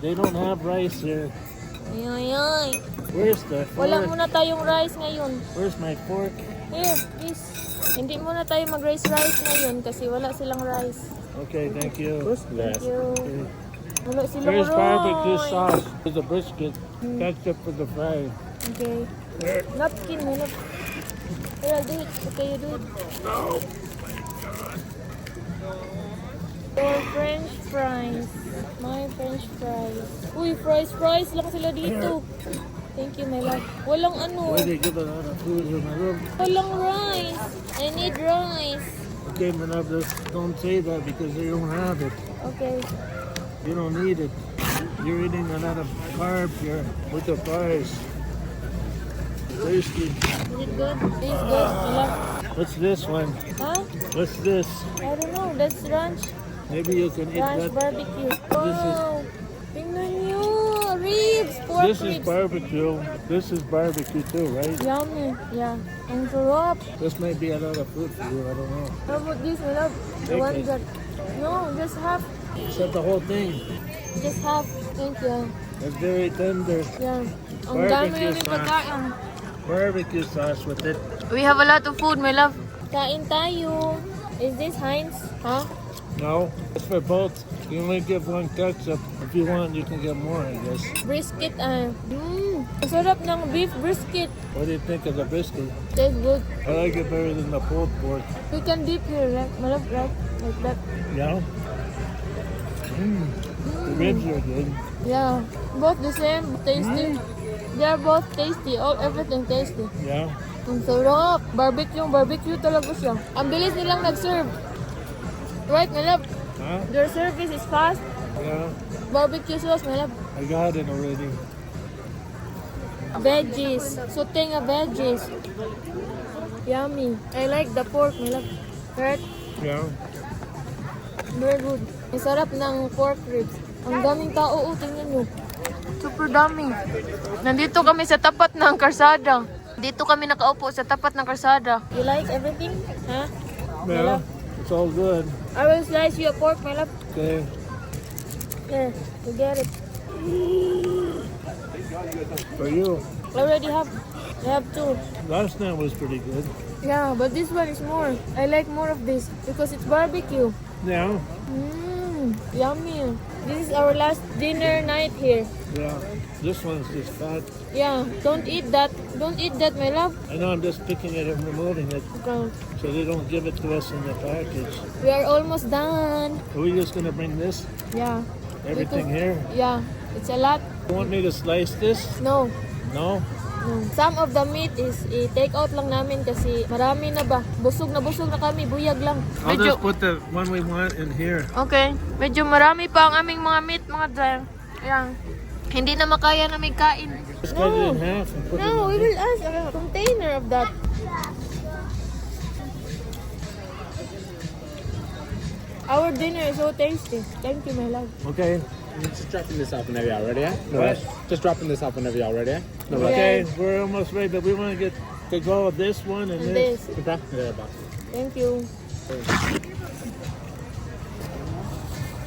They don't have rice here. Ay. Where's the Wala fork? muna tayong rice ngayon. Where's my fork? Here, please. Hindi muna tayo mag-rice ngayon kasi wala silang rice. Okay, thank you. Thank you. Okay. Wala silang Here's barbecue rice. sauce for the brisket. Ketchup for the fries. Okay. Napkin, my love. Here, I'll do it. Okay, you do it. No. Your French fries. My French fries. Uy, fries lang sila dito. Thank you, my love. Walang ano. Why they give a lot of food in my room? Walang rice. I need rice. Okay, Manabras, don't say that because they don't have it. Okay. You don't need it. You're eating a lot of carbs here with the fries. Tasty. Is it good? It's good, my love. What's this one? Huh? What's this? I don't know. That's ranch. Maybe you can eat Ranch that. barbecue. Wow. Tingnan nyo. Ribs. Pork This is ribs. barbecue. This is barbecue too, right? Yummy. Yeah. Ang sarap. This might be a lot of food for you. I don't know. How about this, my love? The Take one it. that... No, just half. Except the whole thing. Just half. Thank you. It's very tender. Yeah. Ang dami Barbecue namin sauce. pagkain. Barbecue sauce with it. We have a lot of food, my love. Kain tayo. Is this Heinz? Huh? No, it's for both. You only get one ketchup. If you want, you can get more, I guess. Brisket. Ang sarap ng beef brisket. What do you think of the biscuit? Tastes good. I like it better than the pulled pork. We can dip here, right? My love, right? Like that. Yeah? The ribs are good. Yeah. Both the same. Tasty. They are both tasty. Everything tasty. Yeah? Ang sarap. Barbecue talaga siya. Ang bilis nilang nag-serve. Right, my love? Huh? Their service is fast. Yeah. Barbecue sauce, my love. I got it already. Veggies. Sauté nga veggies. Yummy. I like the pork, my love. Right? Yeah. Very good. Ang sarap ng pork ribs. Ang daming tao, tingnan nyo. Super dami. Nandito kami sa tapat ng karsada. Dito kami nakaupo sa tapat ng karsada. You like everything? Huh? Yeah. It's all good. I will slice you a pork, my love. Okay. Here, you get it. For you. I already have. I have two. Last night was pretty good. Yeah, but this one is more. I like more of this because it's barbecue. Yeah. Yummy. This is our last dinner night here. Yeah. This one's just fat. Yeah, don't eat that. Don't eat that, my love. I know I'm just picking it and removing it Okay. so they don't give it to us in the package. We are almost done. Are we just gonna bring this? Yeah. Everything here? Yeah, it's a lot. You want me to slice this? No. No? Some of the meat is i-take out lang namin kasi marami na ba. Busog na kami, buyag lang. I'll just put the one we want in here. Okay, medyo marami pa ang aming mga meat, mga dry. Ayan. Hindi na makaya na may kain. Just cut it in half and put it No, we in will ask a container of that. Our dinner is so tasty. Thank you, my love. Okay. Just dropping this off whenever y'all ready, yeah? No What? rush. Just dropping this off whenever y'all ready, yeah? No rush. Okay, we're almost ready, but we want to get to go of this one and And this. this. Okay. Yeah, boss. Thank you.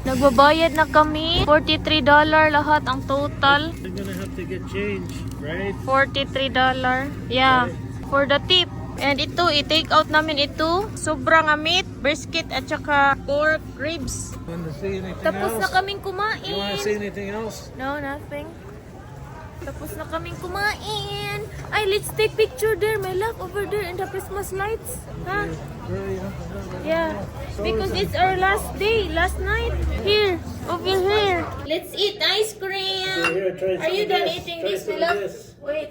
Nagbabayad na kami. $43 lahat ang total. We're gonna have to get change, right? $43. Yeah. For the tip. And ito, i-take out namin ito. Sobrang meat, brisket at saka pork ribs. Want to see anything Tapos na else? kaming You want to kumain. see anything else? No, nothing. Tapos na kaming kumain. Ay, let's take picture there, my love, over there in the Christmas lights. Huh? Yeah. Because it's our last day, last night. Here, over here. Let's eat ice cream. Here, try Are you some of done this. eating Try this, some my of love? this. Wait.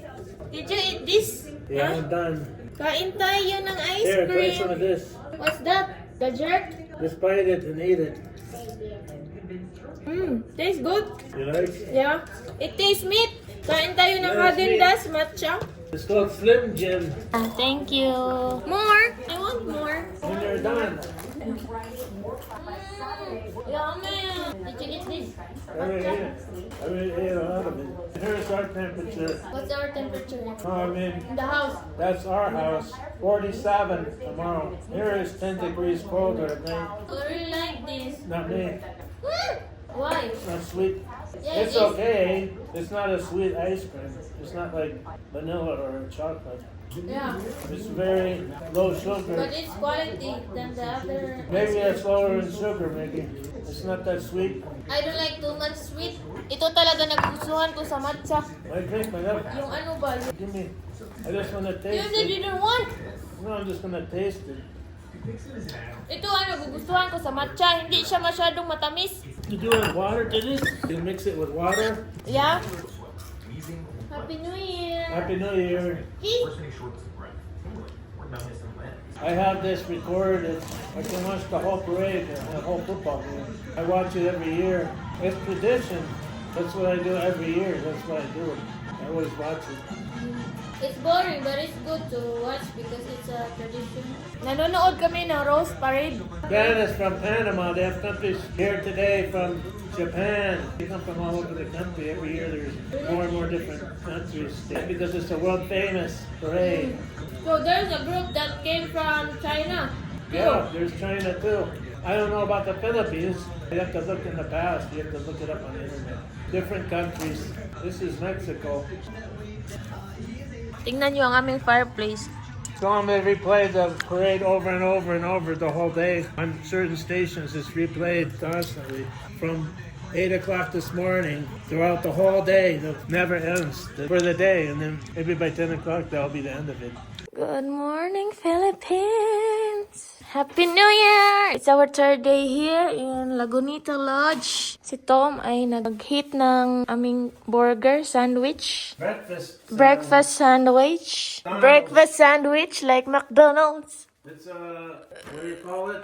Did you eat this? Yeah, Huh? I'm done. Kain tayo ng ice Here, try cream. some of this. What's that? The jerk? Just bite it and eat it. Tastes good. You like? Yeah. It tastes meat. Kain tayo ng Yes, Haagen-Dazs matcha. It's called Slim Jim. Thank you. More? I want more. When you're done. Yummy. Did you eat this? I already ate a lot of it. Here's our temperature. What's our temperature? I mean, In the house. that's our house. 47 tomorrow. Here is 10 degrees colder at night. I really like this. Not me. Why? It's not sweet. Yeah, It's it is. okay. It's not a sweet ice cream. It's not like vanilla or chocolate. Yeah. It's very low sugar. But it's quality than the other. Maybe it's lower in sugar, maybe. It's not that sweet. I don't like too much sweet. Ito talaga nagustuhan ko sa matcha. My drink, my love. Yung ano ba? Give me. I just want to You taste said it. you didn't want. No, I'm just gonna taste it. Ito ano, gugustuhan ko sa matcha. Hindi siya masyadong matamis. You do add water to this? You mix it with water. Yeah. Happy New Year. Happy New Year. Hey. I have this recorded. I can watch the whole parade, the whole football game. I watch it every year. It's tradition. That's what I do every year. That's what I do. I always watch it. It's boring but it's good to watch because it's a tradition. Nanonood kami ng Rose Parade. Dan is from Panama. They have countries here today from Japan. They come from all over the country. Every year there's more and more different countries because it's a world famous parade. So there's a group that came from China. Yeah, there's China too. I don't know about the Philippines. You have to look in the past. You have to look it up on the internet. Different countries. This is Mexico. Tingnan nyo ang aming fireplace. So they replay the parade over and over and over the whole day. On certain stations, it's replayed constantly from 8 o'clock this morning throughout the whole day. It never ends for the day, and then maybe by 10 o'clock that'll be the end of it. Good morning, Philippines! Happy New Year! It's our third day here in Lagunita Lodge. Si Tom ay nag-hit ng aming burger sandwich. Breakfast sandwich. Breakfast sandwich like McDonald's. It's what do you call it?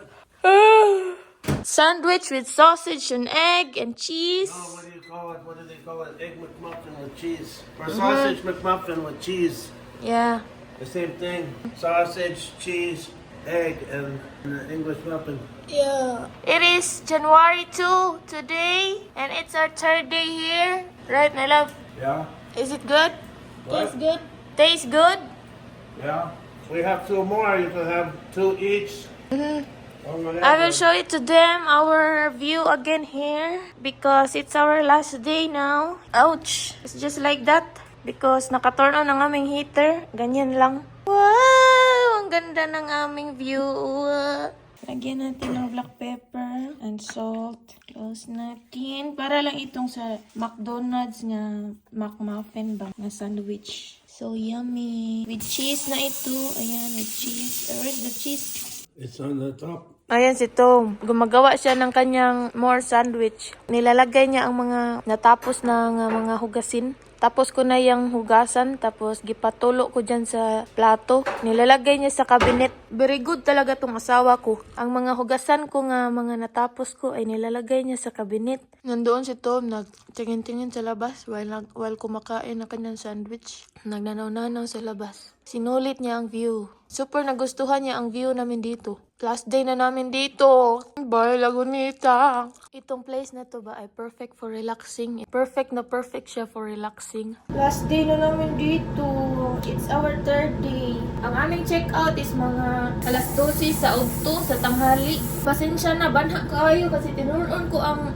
Sandwich with sausage and egg and cheese. Oh, what do you call it? What do they call it? Egg McMuffin with cheese. Or sausage McMuffin with cheese. Yeah. The same thing. Sausage, cheese, egg, and an English muffin. Yeah. It is January 2 today, and it's our third day here. Right, my love? Yeah? Is it good? What? Tastes good? Tastes good? Yeah. We have 2 more. You can have 2 each. Or whatever. I will show it to them, our view again here, because it's our last day now. Ouch! It's just like that. Because naka-turn on ang aming heater. Ganyan lang. Wow! Ang ganda ng aming view. Lagyan natin ng black pepper and salt. Close natin. Para lang itong sa McDonald's nga McMuffin ba? Na sandwich. So yummy. With cheese na ito. Ayan, with cheese. Where's the cheese? It's on the top. Ayan si Tom. Gumagawa siya ng kanyang more sandwich. Nilalagay niya ang mga natapos ng mga hugasin. Tapos ko na yung hugasan, tapos gipatulo ko dyan sa plato. Nilalagay niya sa cabinet. Very good talaga tong asawa ko. Ang mga hugasan ko nga, mga natapos ko, ay nilalagay niya sa cabinet. Nandoon si Tom, nagtingin-tingin sa labas while kumakain ng kanyang sandwich. Nagnanaw-nanaw sa labas. Sinulit niya ang view. Super nagustuhan niya ang view namin dito. Last day na namin dito. Bye, Lagunita. Itong place na to ba ay perfect for relaxing. Perfect na perfect siya for relaxing. Last day na namin dito. It's our third day. Ang aming check-out is mga alas 12 sa udto, sa tanghali. Pasensya na, banha kayo kasi tinurun ko ang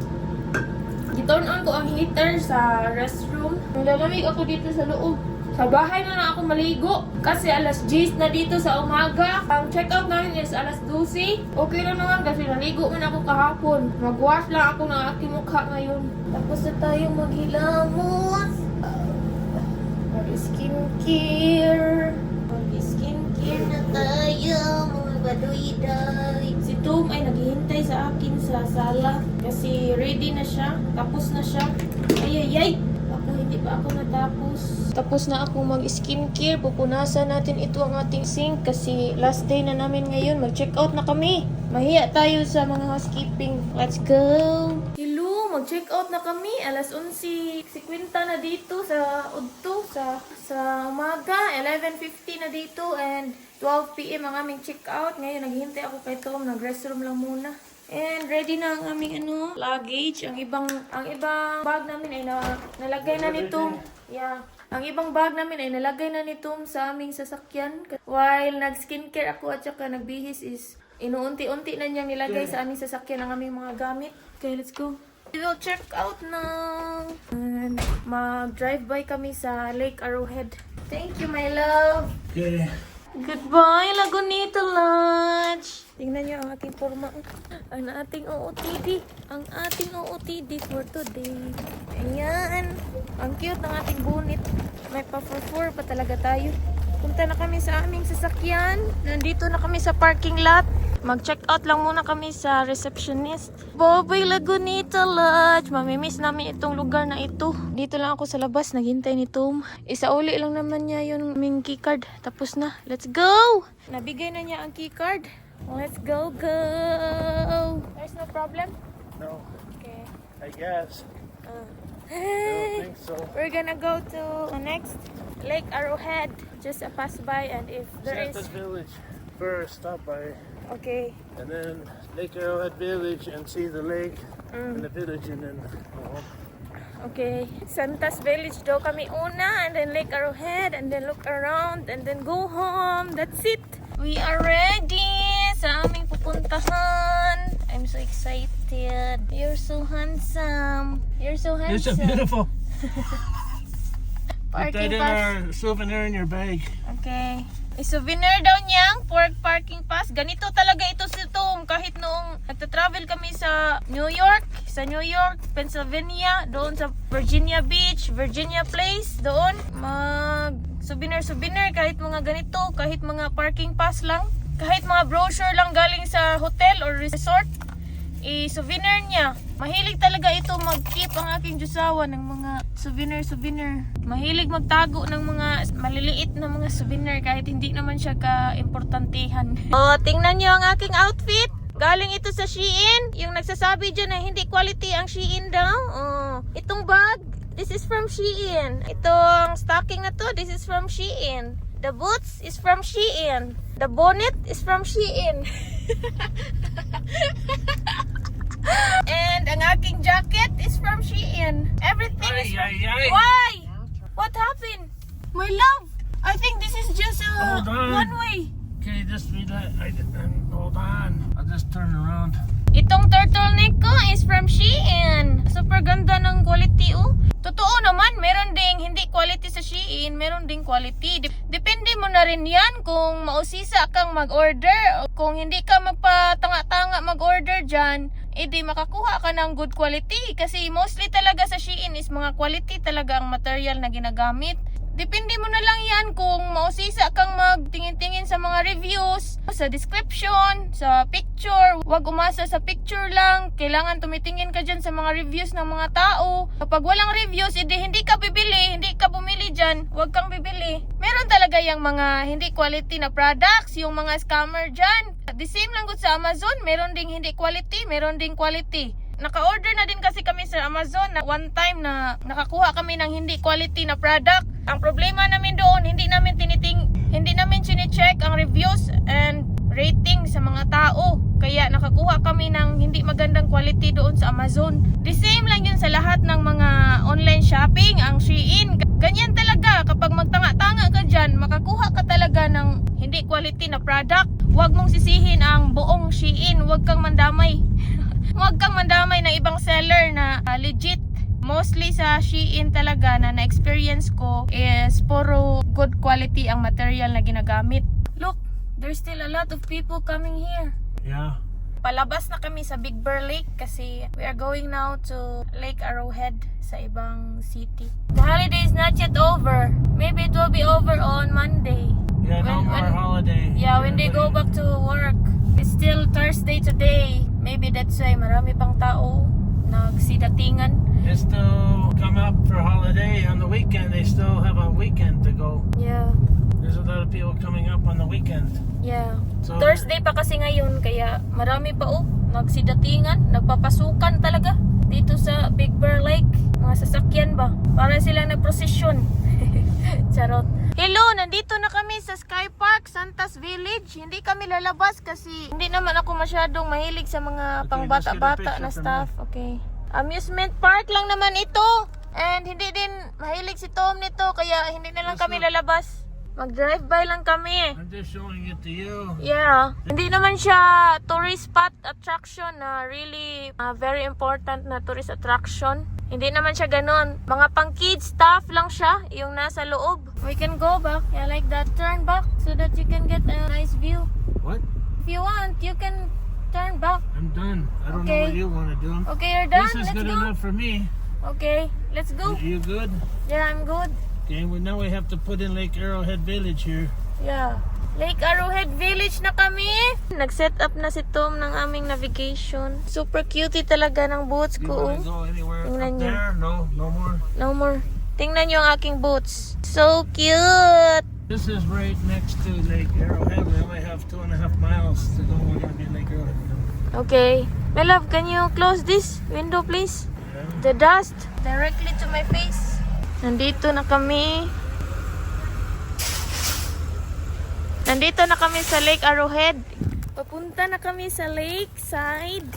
heater sa restroom. Nilalamig ako dito sa loob. Sa bahay na ako maligo kasi alas 10 na dito sa umaga. Ang check-out namin is alas 12. Okay lang naman kasi naligo man ako kahapon. Mag-wash lang ako ng aking mukha ngayon. Tapos na tayo maghilamos. Mag-skincare. Mag-skincare na tayo, mga baduiday. Si Tom ay naghihintay sa akin sa sala kasi ready na siya. Tapos na siya. Ay. Ako, hindi pa ako natapos. Tapos na ako mag-skincare. Pupunasan natin ito ang ating sink kasi last day na namin ngayon. Mag-check out na kami. Mahiya tayo sa mga housekeeping. Let's go! Hello! Mag-check out na kami. Alas 11:50 na dito sa Udto. Sa umaga. 11:50 na dito and 12 p.m. ang aming check out. Ngayon, naghihintay ako kay Tom. Nag-restroom lang muna. And ready na ang aming luggage. Ang ibang bag namin ay nalagay na nito. Yeah. Ang ibang bag namin ay nalagay na nito sa aming sasakyan. While nag-skincare ako at saka nagbihis is inuunti-unti na niyang nilagay sa aming sasakyan ang aming mga gamit. Okay, let's go. We will check out now. And mag-drive by kami sa Lake Arrowhead. Thank you, my love. Okay. Goodbye, Lagunita Lodge. Tingnan niyo ang ating forma. Ang ating OOTD. Ang ating OOTD for today. Ayan. Ang cute ng ating bunit. May pa-4 pa talaga tayo. Punta na kami sa aming sasakyan. Nandito na kami sa parking lot. Mag-check out lang muna kami sa receptionist. Bye-bye, Lagunita Lodge. Mamimiss namin itong lugar na ito. Dito lang ako sa labas. Naghintay ni Tom. Isauli lang naman niya yung aming keycard. Tapos na. Let's go! Nabigay na niya ang keycard. Let's go, go! There's no problem? No, Okay. I guess. I don't think so. We're gonna go to next Lake Arrowhead. Just a pass by, and if there is... Santa's Village first, stop by. Okay. And then Lake Arrowhead Village and see the lake and the village and then go home. Okay. Santa's Village daw kami una, and then Lake Arrowhead, and then look around, and then go home. That's it. We are ready sa aming pupuntahan. I'm so excited. You're so handsome. You're so It's handsome. a beautiful. Put that Parking in pass. our souvenir in your bag. Okay. I-souvenir daw niyang pork parking pass. Ganito talaga ito si Tom. Kahit noong nagta-travel kami sa New York, Pennsylvania, doon sa Virginia Beach, Virginia Place, doon, mag-souvenir, kahit mga ganito, kahit mga parking pass lang, kahit mga brochure lang galing sa hotel or resort, i-souvenir niya. Mahilig talaga ito mag-keep ang aking Diyosawa ng mga souvenir. Mahilig magtago ng mga maliliit na mga souvenir kahit hindi naman siya ka-importantihan. Oh, tingnan niyo ang aking outfit. Galing ito sa Shein. Yung nagsasabi dyan na hindi quality ang Shein daw. Oh, itong bag, this is from Shein. Itong stocking na to, this is from Shein. The boots is from Shein. The bonnet is from Shein. And ang aking jacket is from Shein. Everything is from... Ay. Why? What happened? My love, I think this is just Hold on. one way. Okay, just relax. Hold on. I'll just turn around. Itong turtleneck ko is from Shein. Super ganda ng quality, oh. Totoo naman, meron ding hindi quality sa Shein, meron ding quality. Depende mo na rin yan kung mausisa kang mag-order. Kung hindi ka magpatanga-tanga mag-order dyan, edi makakuha ka ng good quality. Kasi mostly talaga sa Shein is mga quality talaga ang material na ginagamit. Depende mo na lang yan kung mausisa kang magtingin-tingin sa mga reviews, sa description, sa picture. Huwag umasa sa picture lang. Kailangan tumitingin ka dyan sa mga reviews ng mga tao. Kapag walang reviews, hindi ka bibili, hindi ka bumili dyan. Huwag kang bibili. Meron talaga yung mga hindi quality na products, yung mga scammer dyan. The same lang sa Amazon, meron ding hindi quality, meron ding quality. Naka-order na din kasi kami sa Amazon na one time na nakakuha kami ng hindi quality na product. Ang problema namin doon, hindi namin chine-check ang reviews and rating sa mga tao. Kaya nakakuha kami ng hindi magandang quality doon sa Amazon. The same lang yun sa lahat ng mga online shopping, ang Shein. Ganyan talaga, kapag magtanga-tanga ka dyan, makakuha ka talaga ng hindi quality na product. Huwag mong sisihin ang buong Shein, huwag kang mandamay. Huwag kang mandamay ng ibang seller na legit. Mostly sa Shein talaga na na-experience ko is puro good quality ang material na ginagamit. Look, there's still a lot of people coming here. Yeah. Palabas na kami sa Big Bear Lake kasi we are going now to Lake Arrowhead sa ibang city. The holiday is not yet over. Maybe it will be over on Monday. Yeah, no more holiday. Yeah, when they go back to work. It's still Thursday today. Maybe that's why marami pang tao nagsidatingan. They still come up for holiday on the weekend. They still have a weekend to go. Yeah. There's a lot of people coming up on the weekend. Yeah. So Thursday pa kasi ngayon kaya marami pa nagsidatingan, nagpapasukan talaga dito sa Big Bear Lake. Mga sasakyan ba? Para silang nagprosesyon. Charot. Hello, nandito na kami sa Sky Park, Santa's Village. Hindi kami lalabas kasi hindi naman ako masyadong mahilig sa mga Okay, pangbata-bata let's get a na picture stuff. Okay. Amusement park lang naman ito. And hindi din mahilig si Tom nito kaya hindi na lang kami lalabas. Mag-drive by lang kami. I'm just showing it to you. Yeah. Hindi naman siya tourist spot attraction na really very important na tourist attraction. Hindi naman siya ganun. Mga pang kids stuff lang siya, yung nasa loob. We can go back. Yeah, like that. Turn back so that you can get a nice view. What? If you want, you can turn back. I'm done. I don't Okay. know what you want to do. Okay, you're done. This is Let's good go. enough for me. Okay, let's go. You good? Yeah, I'm good. Okay, well, now we have to put in Lake Arrowhead Village here. Yeah. Lake Arrowhead Village na kami. Nag-set up na si Tom ng aming navigation. Super cutie talaga ng boots Do you ko. want to go anywhere Tingnan up niyo. there? No, no more. No more. Tingnan nyo ang aking boots. So cute! This is right next to Lake Arrowhead. We only have 2.5 miles to go. We're gonna be in Lake Arrowhead. Okay. My love, can you close this window please? The dust directly to my face. Nandito na kami. Nandito na kami sa Lake Arrowhead. Papunta na kami sa lakeside.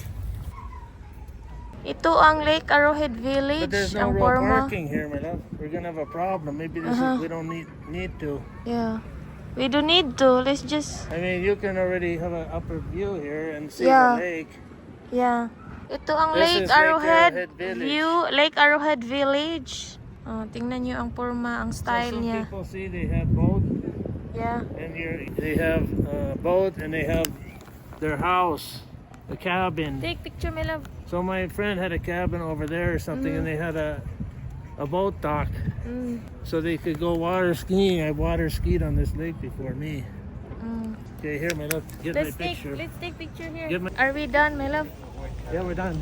Ito ang Lake Arrowhead Village. But there's no ang road forma. parking here, my love. We're gonna have a problem. Maybe this is, we don't need to. Yeah. We don't need to. Let's just... I mean, you can already have an upper view here and see Yeah. the lake. Yeah. Ito ang This Lake is Lake Arrowhead Arrowhead Village. view. Lake Arrowhead Village. Oh, tingnan nyo ang forma, ang So style some niya. people see they have boat, Yeah. and here they have a boat, and they have their house, a cabin. Take picture, my love. So my friend had a cabin over there or something, and they had a boat dock, Mm. so they could go water skiing. I water skied on this lake before me. Mm. Okay, here, my love, get my picture. Let's take picture here. Get my- Are we done, my love? Yeah, we're done.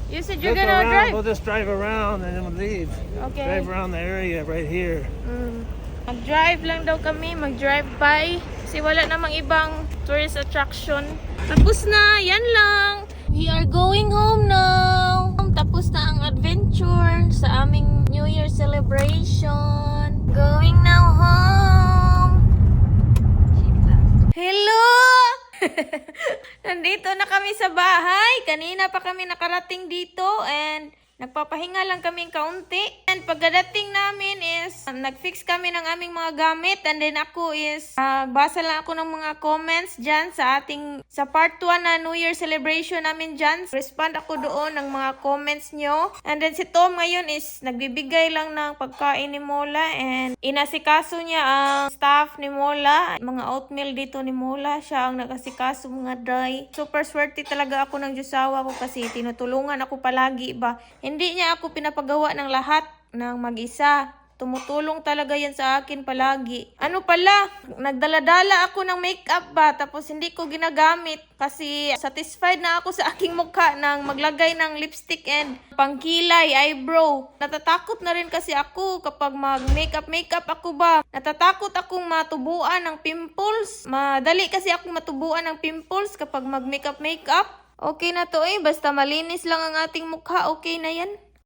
You said you're Look gonna around. drive. We'll just drive around and then we'll leave. Okay. Drive around the area right here. Mm. Mag-drive lang daw kami, mag-drive by. Kasi wala namang ibang tourist attraction. Tapos na, yan lang. We are going home now. Tapos na ang adventure sa aming New Year celebration. Going now home. Hello! Nandito na kami sa bahay. Kanina pa kami nakarating dito and nagpapahinga lang kami kaunti. And pagdating namin is nag-fix kami ng aming mga gamit and then ako is basa lang ako ng mga comments dyan sa part 1 na New Year celebration namin dyan. Respond ako doon ng mga comments nyo. And then si Tom ngayon is nagbibigay lang ng pagkain ni Mola and inasikaso niya ang staff ni Mola. Mga oatmeal dito ni Mola. Siya ang nag-asikaso mga dry. Super swerte talaga ako ng Diyosawa ko kasi tinutulungan ako palagi ba. Hindi niya ako pinapagawa ng lahat ng mag-isa. Tumutulong talaga yan sa akin palagi. Ano pala, nagdaladala ako ng makeup ba tapos hindi ko ginagamit kasi satisfied na ako sa aking mukha ng maglagay ng lipstick and pangkilay, eyebrow. Natatakot na rin kasi ako kapag mag-makeup ako ba. Natatakot akong matubuan ng pimples. Madali kasi akong matubuan ng pimples kapag mag-makeup. Okay na to basta malinis lang ang ating mukha, okay na yan.